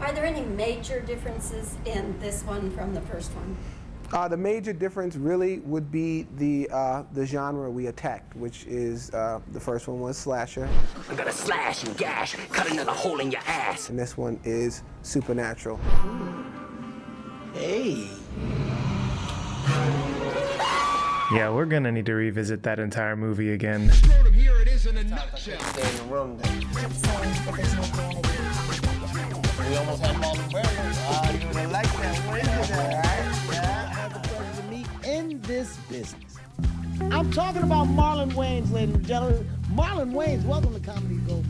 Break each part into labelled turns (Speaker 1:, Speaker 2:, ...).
Speaker 1: Are there any major differences in this one from the first one?
Speaker 2: The major difference really would be the genre we attacked, which is the first one was slasher.
Speaker 3: I'm gonna slash and gash, cut another hole in your ass.
Speaker 2: And this one is supernatural.
Speaker 3: Hey.
Speaker 4: Yeah, we're gonna need to revisit that entire movie again.
Speaker 5: Here it is in a nutshell.
Speaker 6: Stay in the room then. We almost had Marlon Brando. You would have liked that one, right? Yeah, I have the pleasure to meet in this business. I'm talking about Marlon Wayans, ladies and gentlemen. Marlon Wayans, welcome to Comedy Gold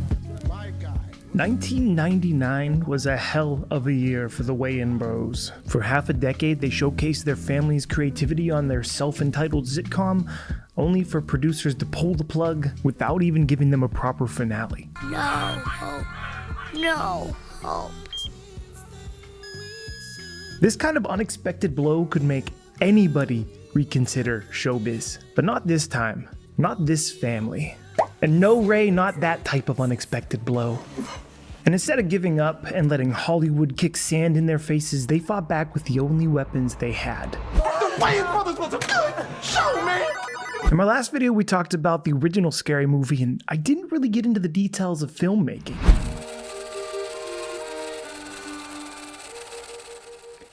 Speaker 6: Mine. My guy.
Speaker 4: 1999 was a hell of a year for the Wayan Bros. For half a decade, they showcased their family's creativity on their self-entitled sitcom, only for producers to pull the plug without even giving them a proper finale.
Speaker 7: No hope. No hope.
Speaker 4: This kind of unexpected blow could make anybody reconsider showbiz, but not this time, not this family. And no, Ray, not that type of unexpected blow. And instead of giving up and letting Hollywood kick sand in their faces, they fought back with the only weapons they had.
Speaker 5: The Wayan Brothers was a good show, man.
Speaker 4: In my last video, we talked about the original Scary Movie, and I didn't really get into the details of filmmaking.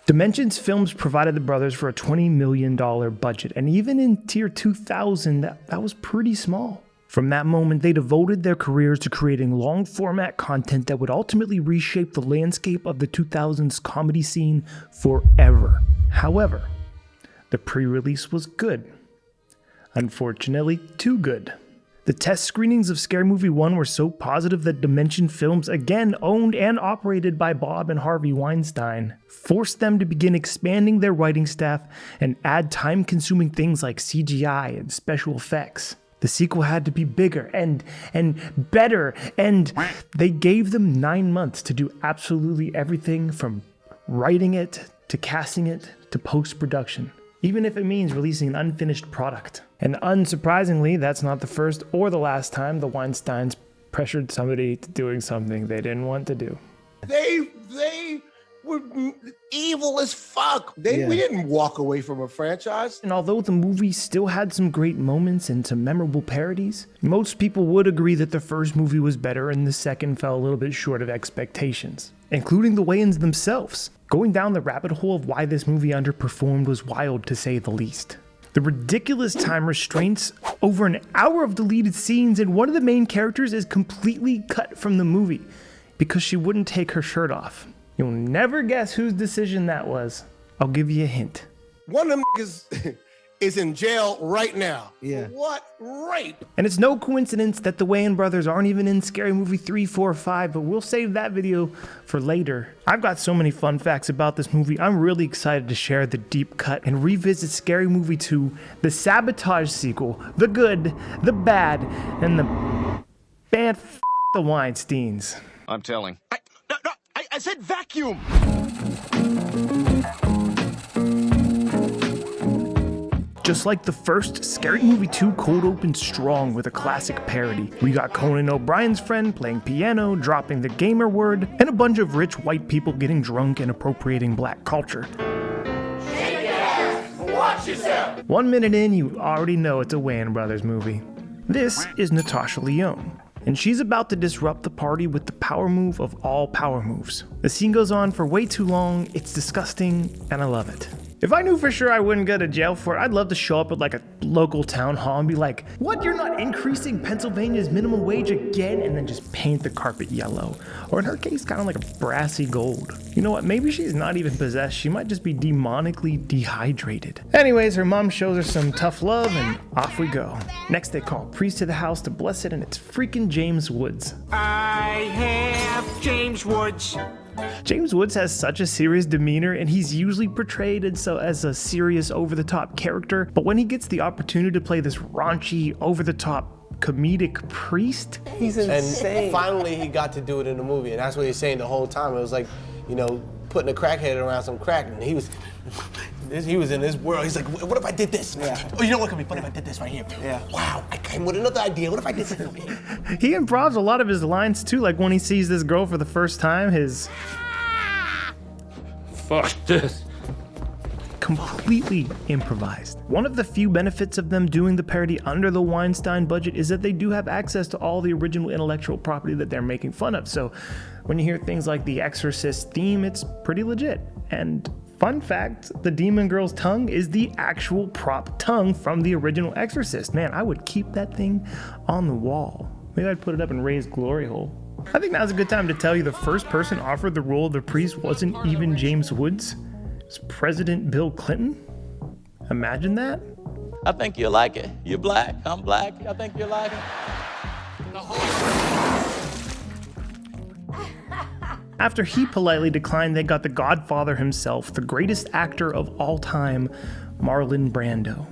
Speaker 4: Dimensions Films provided the brothers for a $20 million budget, and even in tier 2000, that was pretty small. From that moment, they devoted their careers to creating long-format content that would ultimately reshape the landscape of the 2000s comedy scene forever. However, the pre-release was good. Unfortunately, too good. The test screenings of Scary Movie 1 were so positive that Dimension Films, again owned and operated by Bob and Harvey Weinstein, forced them to begin expanding their writing staff and add time-consuming things like CGI and special effects. The sequel had to be bigger and better, and they gave them 9 months to do absolutely everything from writing it, to casting it, to post-production, even if it means releasing an unfinished product. And unsurprisingly, that's not the first or the last time the Weinsteins pressured somebody to doing something they didn't want to do.
Speaker 5: They were evil as fuck. We didn't walk away from a franchise.
Speaker 4: And although the movie still had some great moments and some memorable parodies, most people would agree that the first movie was better and the second fell a little bit short of expectations, including the Wayans themselves. Going down the rabbit hole of why this movie underperformed was wild, to say the least. The ridiculous time restraints, over an hour of deleted scenes, and one of the main characters is completely cut from the movie because she wouldn't take her shirt off. You'll never guess whose decision that was. I'll give you a hint.
Speaker 5: One of them niggas is in jail right now.
Speaker 6: Yeah.
Speaker 5: For what? Rape.
Speaker 4: And it's no coincidence that the Wayan brothers aren't even in Scary Movie 3, 4, 5, but we'll save that video for later. I've got so many fun facts about this movie. I'm really excited to share the deep cut and revisit Scary Movie 2, the Sabotage sequel, the good, the bad, and the bad the Weinsteins.
Speaker 8: I'm telling. I said vacuum!
Speaker 4: Just like the first, Scary Movie 2 cold opened strong with a classic parody. We got Conan O'Brien's friend playing piano, dropping the gamer word, and a bunch of rich white people getting drunk and appropriating black culture.
Speaker 5: Shake your ass! Watch yourself!
Speaker 4: 1 minute in, you already know it's a Wayan Brothers movie. This is Natasha Lyonne, and she's about to disrupt the party with the power move of all power moves. The scene goes on for way too long, it's disgusting, and I love it. If I knew for sure I wouldn't go to jail for it, I'd love to show up at like a local town hall and be like, what, you're not increasing Pennsylvania's minimum wage again? And then just paint the carpet yellow. Or in her case, kind of like a brassy gold. You know what, maybe she's not even possessed, she might just be demonically dehydrated. Anyways, her mom shows her some tough love and off we go. Next they call a priest to the house to bless it, and it's freaking James Woods.
Speaker 3: I have James Woods.
Speaker 4: James Woods has such a serious demeanor, and he's usually portrayed as a serious, over-the-top character, but when he gets the opportunity to play this raunchy, over-the-top comedic priest,
Speaker 6: He's insane. And finally he got to do it in the movie, and that's what he's saying the whole time. It was like, you know, putting a crackhead around some crack, and he was in this world. He's like, what if I did this?
Speaker 9: Yeah.
Speaker 6: Oh, you know what could be funny if I did this right here?
Speaker 9: Yeah.
Speaker 6: Wow, I came with another idea. What if I did this over here?
Speaker 4: he improvs a lot of his lines too, like when he sees this girl for the first time, his
Speaker 9: Fuck this.
Speaker 4: Completely improvised. One of the few benefits of them doing the parody under the Weinstein budget is that they do have access to all the original intellectual property that they're making fun of. So when you hear things like the Exorcist theme, it's pretty legit. And fun fact, the demon girl's tongue is the actual prop tongue from the original Exorcist. Man, I would keep that thing on the wall. Maybe I'd put it up in Ray's glory hole. I think now's a good time to tell you the first person offered the role of the priest wasn't even James Woods. It's President Bill Clinton. Imagine that.
Speaker 10: I think you'll like it. You're black, I'm black. I think you'll like it.
Speaker 4: After he politely declined, they got the Godfather himself, the greatest actor of all time, Marlon Brando.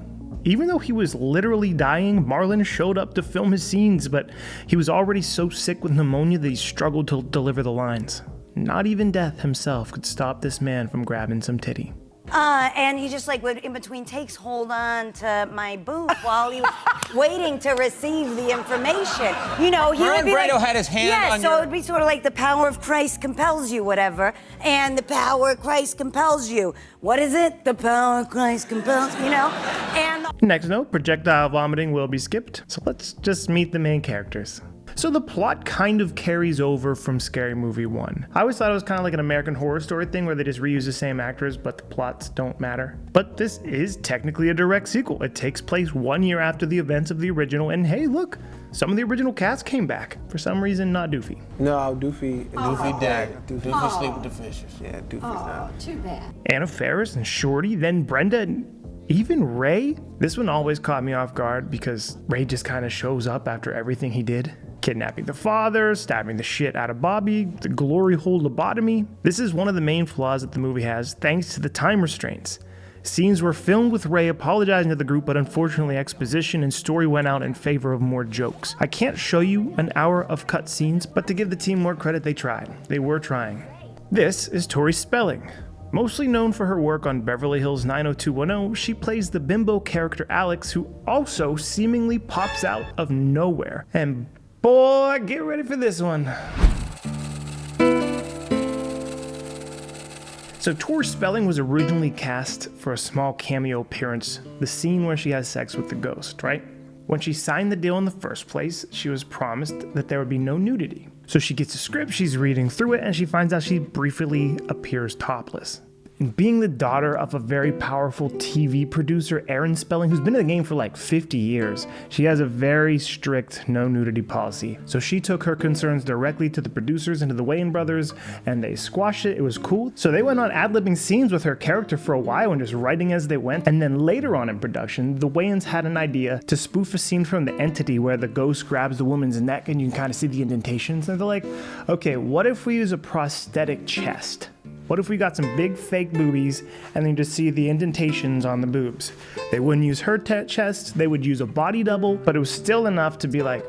Speaker 4: Even though he was literally dying, Marlon showed up to film his scenes, but he was already so sick with pneumonia that he struggled to deliver the lines. Not even death himself could stop this man from grabbing some titty.
Speaker 11: And he just like would in between takes hold on to my boob while he was waiting to receive the information. You know, he would be
Speaker 10: Brando
Speaker 11: like,
Speaker 10: had his hand
Speaker 11: yeah,
Speaker 10: on
Speaker 11: so
Speaker 10: your...
Speaker 11: it would be sort of like the power of Christ compels you, whatever. And the power of Christ compels you. What is it? The power of Christ compels, you know? And
Speaker 4: Next note, projectile vomiting will be skipped. So let's just meet the main characters. So the plot kind of carries over from Scary Movie 1. I always thought it was kind of like an American Horror Story thing where they just reuse the same actors, but the plots don't matter. But this is technically a direct sequel. It takes place 1 year after the events of the original, and hey, look, some of the original cast came back. For some reason, not Doofy.
Speaker 2: No, Doofy.
Speaker 6: Doofy dead. Doofy sleep with the fishes.
Speaker 2: Yeah, Doofy's not.
Speaker 1: Too bad.
Speaker 4: Anna Farris and Shorty, then Brenda, and even Ray. This one always caught me off guard because Ray just kind of shows up after everything he did. Kidnapping the father, stabbing the shit out of Bobby, the glory hole lobotomy. This is one of the main flaws that the movie has, thanks to the time restraints. Scenes were filmed with Ray apologizing to the group, but unfortunately exposition and story went out in favor of more jokes. I can't show you an hour of cut scenes, but to give the team more credit, they tried. They were trying. This is Tori Spelling. Mostly known for her work on Beverly Hills 90210, she plays the bimbo character Alex, who also seemingly pops out of nowhere. And boy, get ready for this one. So Tori Spelling was originally cast for a small cameo appearance, the scene where she has sex with the ghost, right? When she signed the deal in the first place, she was promised that there would be no nudity. So she gets a script, she's reading through it, and she finds out she briefly appears topless. And being the daughter of a very powerful TV producer, Aaron Spelling, who's been in the game for like 50 years, she has a very strict no nudity policy. So she took her concerns directly to the producers and to the Wayan brothers, and they squashed it. It was cool. So they went on ad-libbing scenes with her character for a while and just writing as they went. And then later on in production, the Wayans had an idea to spoof a scene from The Entity where the ghost grabs the woman's neck and you can kind of see the indentations. And they're like, okay, what if we use a prosthetic chest? What if we got some big fake boobies and then just see the indentations on the boobs? They wouldn't use her chest, they would use a body double, but it was still enough to be like,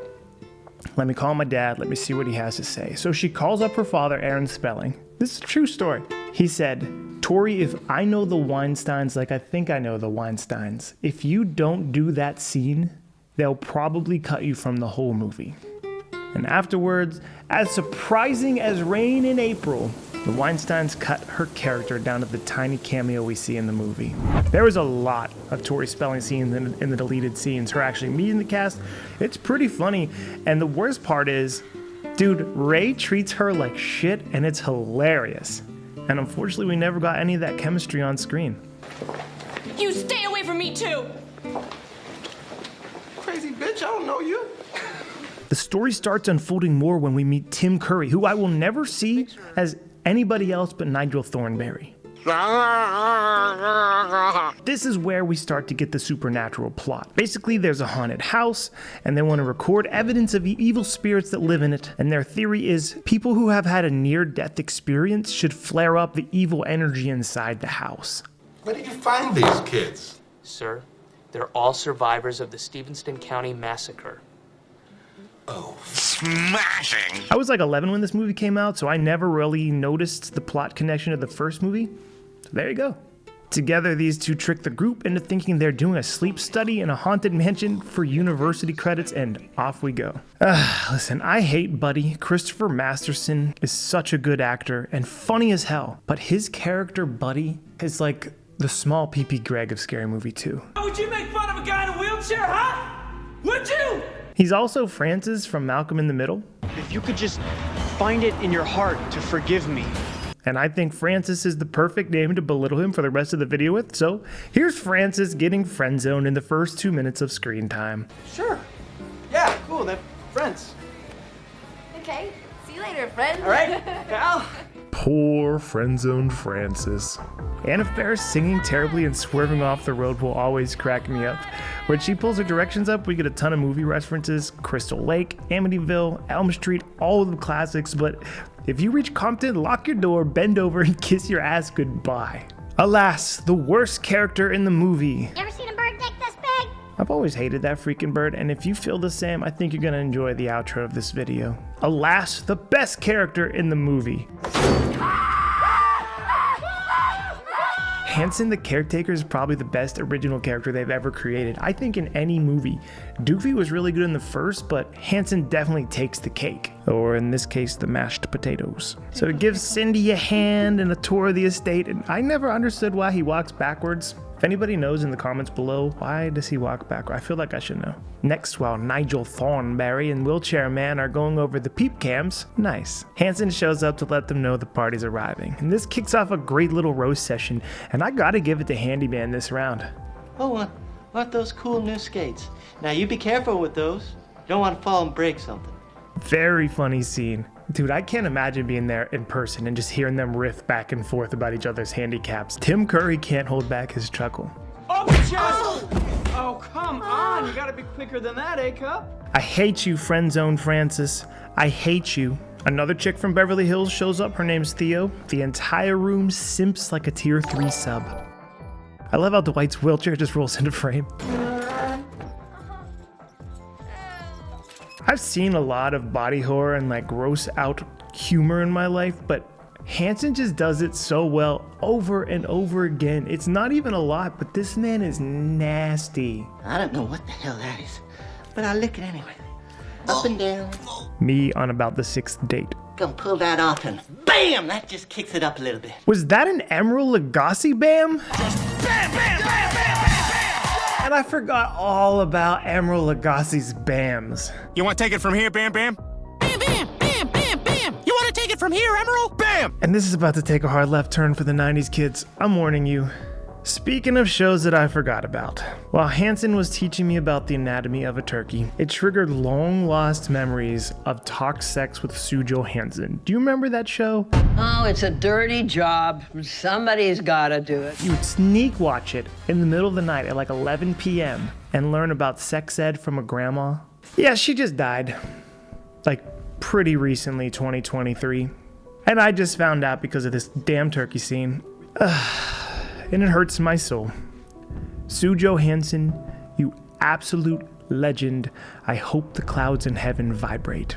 Speaker 4: let me call my dad, let me see what he has to say. So she calls up her father, Aaron Spelling. This is a true story. He said, Tori, if I know the Weinsteins like I think I know the Weinsteins, if you don't do that scene, they'll probably cut you from the whole movie. And afterwards, as surprising as rain in April, the Weinsteins cut her character down to the tiny cameo we see in the movie. There was a lot of Tori Spelling scenes in the deleted scenes, her actually meeting the cast. It's pretty funny, and the worst part is, dude, Ray treats her like shit, and it's hilarious. And unfortunately, we never got any of that chemistry on screen.
Speaker 12: You stay away from me too!
Speaker 5: Crazy bitch, I don't know you.
Speaker 4: The story starts unfolding more when we meet Tim Curry, who I will never see as anybody else but Nigel Thornberry. This is where we start to get the supernatural plot. Basically, there's a haunted house, and they want to record evidence of evil spirits that live in it, and their theory is people who have had a near-death experience should flare up the evil energy inside the house.
Speaker 13: Where did you find these kids?
Speaker 14: Sir, they're all survivors of the Stevenston County Massacre.
Speaker 13: Oh, smashing!
Speaker 4: I was like 11 when this movie came out, so I never really noticed the plot connection to the first movie. So there you go. Together, these two trick the group into thinking they're doing a sleep study in a haunted mansion for university credits, and off we go. Listen, I hate Buddy. Christopher Masterson is such a good actor and funny as hell, but his character Buddy is like the small P.P. Greg of Scary Movie 2.
Speaker 9: Would you make fun of a guy in a wheelchair, huh? Would you?
Speaker 4: He's also Francis from Malcolm in the Middle.
Speaker 15: If you could just find it in your heart to forgive me.
Speaker 4: And I think Francis is the perfect name to belittle him for the rest of the video with, so here's Francis getting friend-zoned in the first 2 minutes of screen time.
Speaker 15: Sure. Yeah, cool, they're friends.
Speaker 12: Okay, see you later, friend.
Speaker 15: All right, pal.
Speaker 4: Poor friend-zoned Francis. Anna Faris singing terribly and swerving off the road will always crack me up. When she pulls her directions up, we get a ton of movie references: Crystal Lake, Amityville, Elm Street, all of the classics, but if you reach Compton, lock your door, bend over, and kiss your ass goodbye. Alas, the worst character in the movie.
Speaker 7: You ever seen a bird take this big?
Speaker 4: I've always hated that freaking bird, and if you feel the same, I think you're gonna enjoy the outro of this video. Alas, the best character in the movie. Hanson the Caretaker is probably the best original character they've ever created, I think, in any movie. Doofy was really good in the first, but Hanson definitely takes the cake. Or in this case, the mashed potatoes. So it gives Cindy a hand and a tour of the estate, and I never understood why he walks backwards. If anybody knows in the comments below, why does he walk backward? I feel like I should know. Next, while Nigel Thornberry and Wheelchair Man are going over the peep cams, nice, Hanson shows up to let them know the party's arriving. And this kicks off a great little roast session, and I gotta give it to Handyman this round.
Speaker 16: Oh, aren't those cool new skates? Now you be careful with those. You don't want to fall and break something.
Speaker 4: Very funny scene. Dude, I can't imagine being there in person and just hearing them riff back and forth about each other's handicaps. Tim Curry can't hold back his chuckle.
Speaker 15: Oh, come on. You gotta be quicker than that, eh, Cup?
Speaker 4: I hate you, friend zone Francis. I hate you. Another chick from Beverly Hills shows up. Her name's Theo. The entire room simps like a tier 3 sub. I love how Dwight's wheelchair just rolls into frame. I've seen a lot of body horror and like gross out humor in my life, but Hanson just does it so well over and over again. It's not even a lot, but this man is nasty.
Speaker 16: I don't know what the hell that is, but I'll lick it anyway. Up and down.
Speaker 4: Me on about the 6th date.
Speaker 16: Gonna pull that off and BAM! That just kicks it up a little bit.
Speaker 4: Was that an Emerald Lagasse bam?
Speaker 9: Bam, bam, bam, bam, bam, bam!
Speaker 4: And I forgot all about Emerald Lagasse's bams.
Speaker 8: You want to take it from here, Bam Bam?
Speaker 9: Bam, bam, bam, bam, bam! You want to take it from here, Emerald? Bam!
Speaker 4: And this is about to take a hard left turn for the 90s kids. I'm warning you. Speaking of shows that I forgot about, while Hanson was teaching me about the anatomy of a turkey, it triggered long-lost memories of Talk Sex with Sue Johanson. Do you remember that show?
Speaker 17: Oh, it's a dirty job. Somebody's gotta do it.
Speaker 4: You would sneak watch it in the middle of the night at like 11 p.m. and learn about sex ed from a grandma. Yeah, she just died. Like pretty recently, 2023. And I just found out because of this damn turkey scene. And it hurts my soul. Sue Johanson, you absolute legend. I hope the clouds in heaven vibrate.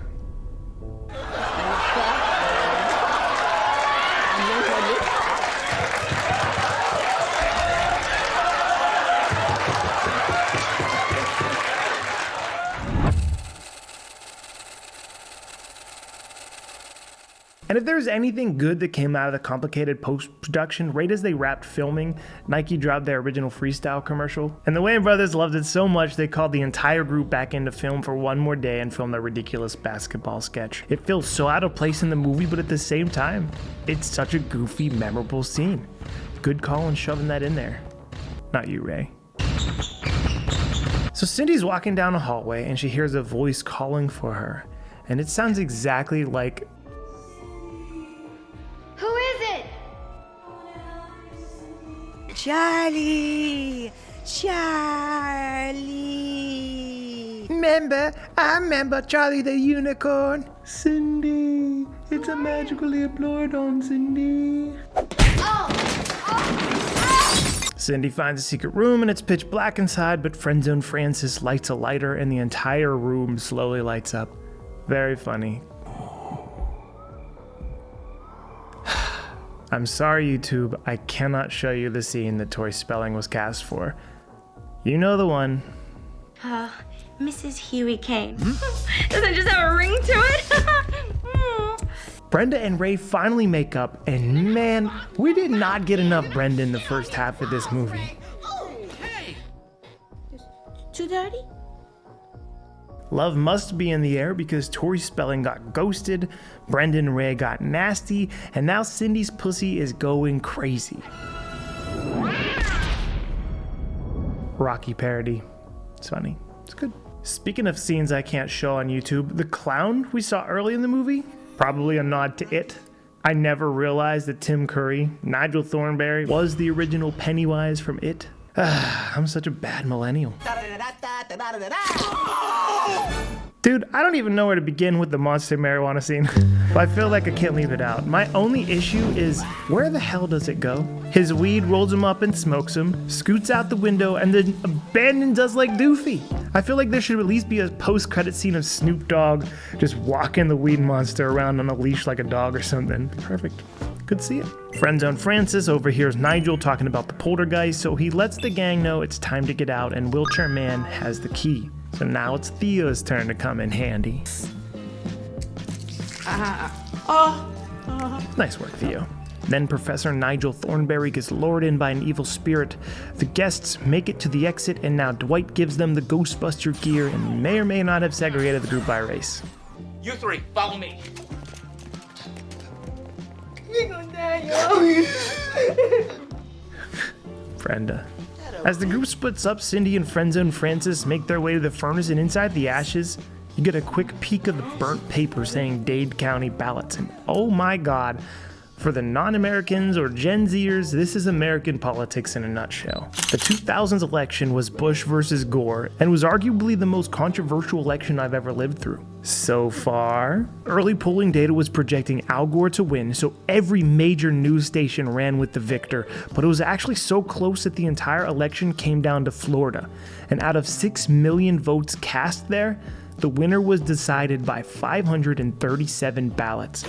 Speaker 4: And if there's anything good that came out of the complicated post-production, right as they wrapped filming, Nike dropped their original freestyle commercial. And the Wayan brothers loved it so much they called the entire group back in to film for one more day and film their ridiculous basketball sketch. It feels so out of place in the movie, but at the same time, it's such a goofy, memorable scene. Good call on shoving that in there. Not you, Ray. So Cindy's walking down a hallway and she hears a voice calling for her. And it sounds exactly like...
Speaker 7: Who is it?
Speaker 11: Charlie! Charlie!
Speaker 4: I remember Charlie the Unicorn. Cindy, it's a magically employed on Cindy. Cindy finds a secret room and it's pitch black inside, but friendzone Francis lights a lighter and the entire room slowly lights up. Very funny. I'm sorry, YouTube, I cannot show you the scene that Tori Spelling was cast for. You know the one.
Speaker 18: Mrs. Huey Kane. Doesn't it just have a ring to it?
Speaker 4: Brenda and Ray finally make up, and man, we did not get enough Brenda in the first half of this movie.
Speaker 18: Too dirty?
Speaker 4: Love must be in the air because Tori Spelling got ghosted, Brenda and Ray got nasty, and now Cindy's pussy is going crazy. Rocky parody. It's funny. It's good. Speaking of scenes I can't show on YouTube, the clown we saw early in the movie, probably a nod to It. I never realized that Tim Curry, Nigel Thornberry, was the original Pennywise from It. I'm such a bad millennial. Dude, I don't even know where to begin with the monster marijuana scene, but I feel like I can't leave it out. My only issue is, where the hell does it go? His weed rolls him up and smokes him, scoots out the window, and then abandons us like Doofy. I feel like there should at least be a post-credit scene of Snoop Dogg just walking the weed monster around on a leash like a dog or something. Perfect. Could see it. Friendzone Francis overhears Nigel talking about the poltergeist, so he lets the gang know it's time to get out, and Wheelchair Man has the key. So now it's Theo's turn to come in handy. Nice work, Theo. Then Professor Nigel Thornberry gets lured in by an evil spirit. The guests make it to the exit, and now Dwight gives them the Ghostbuster gear and may or may not have segregated the group by race.
Speaker 14: You three, follow me.
Speaker 18: We're gonna die, yo.
Speaker 4: Brenda. As the group splits up, Cindy and Friendzone Francis make their way to the furnace, and inside the ashes, you get a quick peek of the burnt paper saying Dade County Ballots. And oh my god, for the non-Americans or Gen Zers, this is American politics in a nutshell. The 2000s election was Bush versus Gore, and was arguably the most controversial election I've ever lived through. So far, early polling data was projecting Al Gore to win, so every major news station ran with the victor, but it was actually so close that the entire election came down to Florida. And out of 6 million votes cast there, the winner was decided by 537 ballots.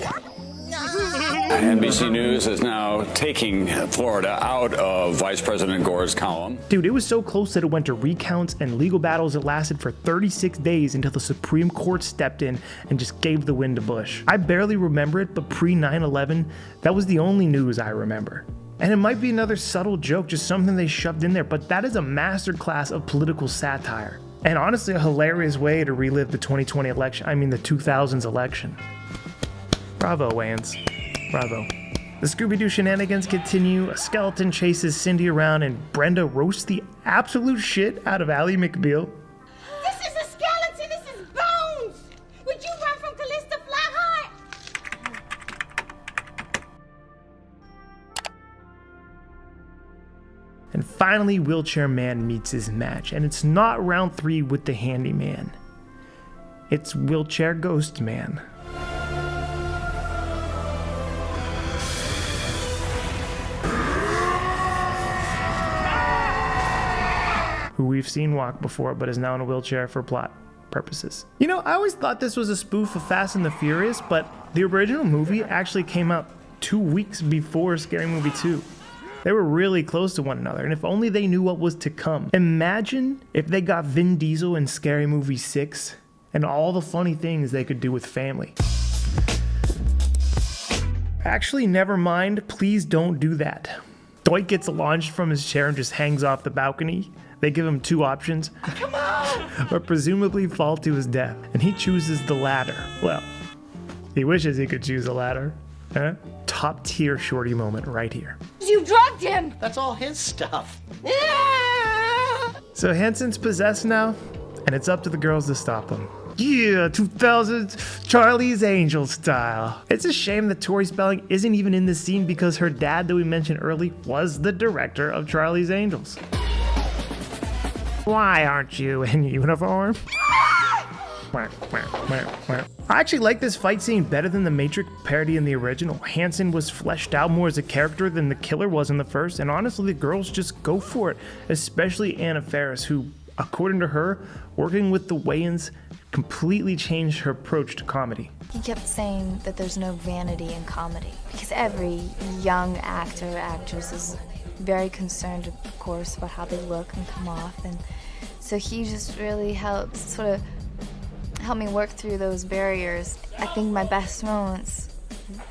Speaker 19: NBC News is now taking Florida out of Vice President Gore's column.
Speaker 4: Dude, it was so close that it went to recounts and legal battles that lasted for 36 days until the Supreme Court stepped in and just gave the win to Bush. I barely remember it, but pre-9/11, that was the only news I remember. And it might be another subtle joke, just something they shoved in there, but that is a masterclass of political satire. And honestly, a hilarious way to relive the 2020 election, the 2000s election. Bravo, Wayans. Bravo. The Scooby-Doo shenanigans continue, a skeleton chases Cindy around, and Brenda roasts the absolute shit out of Ally McBeal.
Speaker 7: This is a skeleton, this is bones! Would you run from Callista Flatheart?
Speaker 4: And finally, Wheelchair Man meets his match, and it's not round 3 with the handyman. It's Wheelchair Ghost Man. Who we've seen walk before, but is now in a wheelchair for plot purposes. I always thought this was a spoof of Fast and the Furious, but the original movie actually came out 2 weeks before Scary Movie 2. They were really close to one another, and if only they knew what was to come. Imagine if they got Vin Diesel in Scary Movie 6, and all the funny things they could do with family. Actually, never mind, please don't do that. Dwight gets launched from his chair and just hangs off the balcony. They give him 2 options. Come on! Or presumably fall to his death. And he chooses the latter. Well, he wishes he could choose the latter. Huh? Top tier Shorty moment right here.
Speaker 18: You drugged him!
Speaker 16: That's all his stuff.
Speaker 4: So Hanson's possessed now, and it's up to the girls to stop him. Yeah, 2000s Charlie's Angels style. It's a shame that Tori Spelling isn't even in this scene because her dad that we mentioned early was the director of Charlie's Angels. Why aren't you in uniform? I actually like this fight scene better than the Matrix parody in the original. Hanson was fleshed out more as a character than the killer was in the first, and honestly, the girls just go for it, especially Anna Farris, who, according to her, working with the Wayans completely changed her approach to comedy.
Speaker 20: He kept saying that there's no vanity in comedy because every young actor or actress is very concerned, of course, about how they look and come off, and so he just really helped me work through those barriers. I think my best moments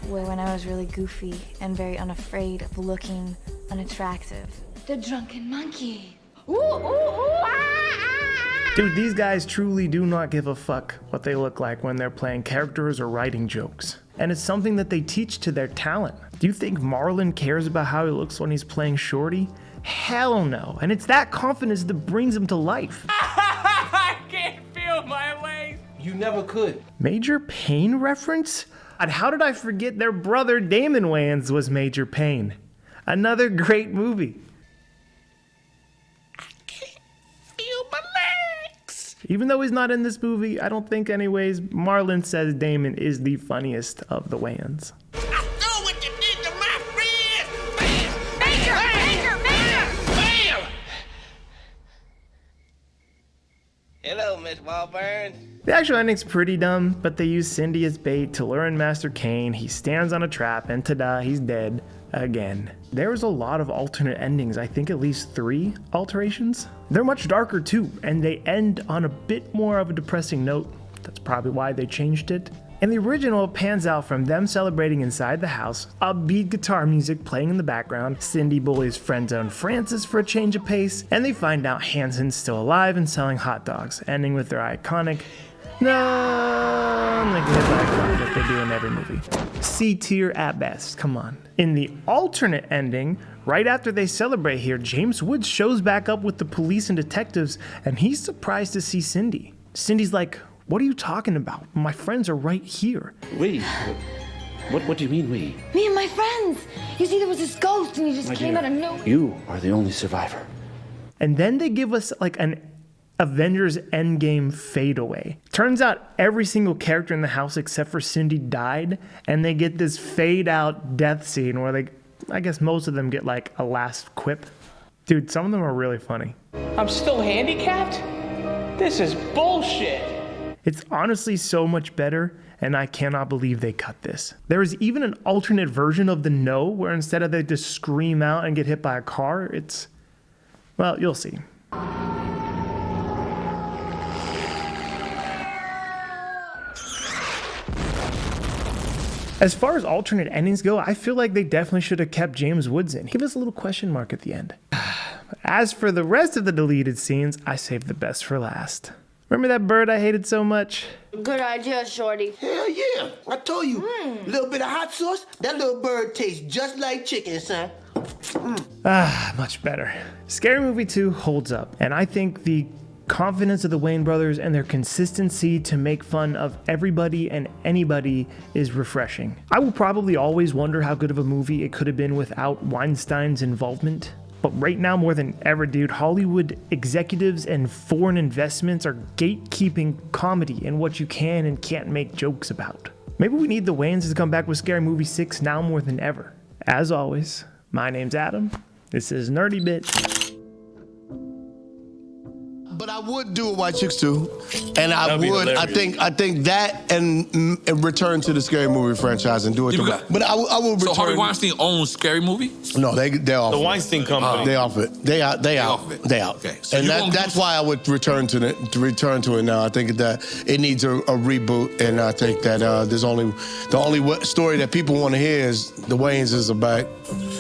Speaker 20: were when I was really goofy and very unafraid of looking unattractive.
Speaker 18: The drunken monkey. Ooh, ooh, ooh, ah, ah.
Speaker 4: Dude, these guys truly do not give a fuck what they look like when they're playing characters or writing jokes. And it's something that they teach to their talent. Do you think Marlon cares about how he looks when he's playing Shorty? Hell no. And it's that confidence that brings him to life.
Speaker 15: I can't feel my legs.
Speaker 5: You never could.
Speaker 4: Major Payne reference? And how did I forget their brother Damon Wayans was Major Payne? Another great movie. Even though he's not in this movie, I don't think anyways, Marlon says Damon is the funniest of the Wayans.
Speaker 16: Hello, Miss Walburn.
Speaker 4: The actual ending's pretty dumb, but they use Cindy as bait to lure in Master Kane. He stands on a trap and ta-da, he's dead again. There's a lot of alternate endings, I think at least 3 alterations. They're much darker too, and they end on a bit more of a depressing note. That's probably why they changed it. And the original pans out from them celebrating inside the house, upbeat guitar music playing in the background, Cindy bullies friend zone Francis for a change of pace, and they find out Hanson's still alive and selling hot dogs, ending with their iconic no, like that they do in every movie. C tier at best, come on. In the alternate ending, right after they celebrate here, James Woods shows back up with the police and detectives, and he's surprised to see Cindy. Cindy's like, what are you talking about? My friends are right here.
Speaker 21: We? What do you mean we?
Speaker 18: Me and my friends. You see, there was this ghost and he just came out of nowhere.
Speaker 21: You are the only survivor.
Speaker 4: And then they give us like an Avengers Endgame fadeaway. Turns out every single character in the house except for Cindy died, and they get this fade out death scene where I guess most of them get like a last quip. Dude, some of them are really funny.
Speaker 15: I'm still handicapped? This is bullshit.
Speaker 4: It's honestly so much better, and I cannot believe they cut this. There is even an alternate version of the no, where instead of they just scream out and get hit by a car, it's, well, you'll see. As far as alternate endings go, I feel like they definitely should have kept James Woods in. Give us a little question mark at the end. As for the rest of the deleted scenes, I saved the best for last. Remember that bird I hated so much?
Speaker 7: Good idea, Shorty.
Speaker 6: Hell yeah. I told you. A little bit of hot sauce, that little bird tastes just like chicken, son.
Speaker 4: Much better. Scary Movie 2 holds up, and I think the confidence of the Wayans brothers and their consistency to make fun of everybody and anybody is refreshing. I will probably always wonder how good of a movie it could have been without Weinstein's involvement. But right now more than ever, dude, Hollywood executives and foreign investments are gatekeeping comedy and what you can and can't make jokes about. Maybe we need the Wayans to come back with Scary Movie 6 now more than ever. As always, my name's Adam. This is Nerdy Bit.
Speaker 5: But I would do a White Chicks too, and I think that and return to the Scary Movie franchise and do it. But I will return.
Speaker 22: So Harvey Weinstein owns Scary Movie?
Speaker 5: No, they're off.
Speaker 22: The Weinstein Company.
Speaker 5: They off it. They out. They out.
Speaker 22: Okay. So
Speaker 5: and that's why I would return to it now. I think that it needs a reboot, and I think that the only story that people want to hear is the Wayans are back.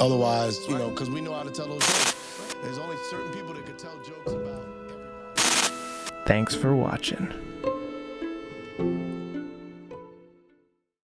Speaker 5: Otherwise, because we know how to tell those jokes. There's only certain people that could tell jokes about everybody.
Speaker 4: Thanks for watching.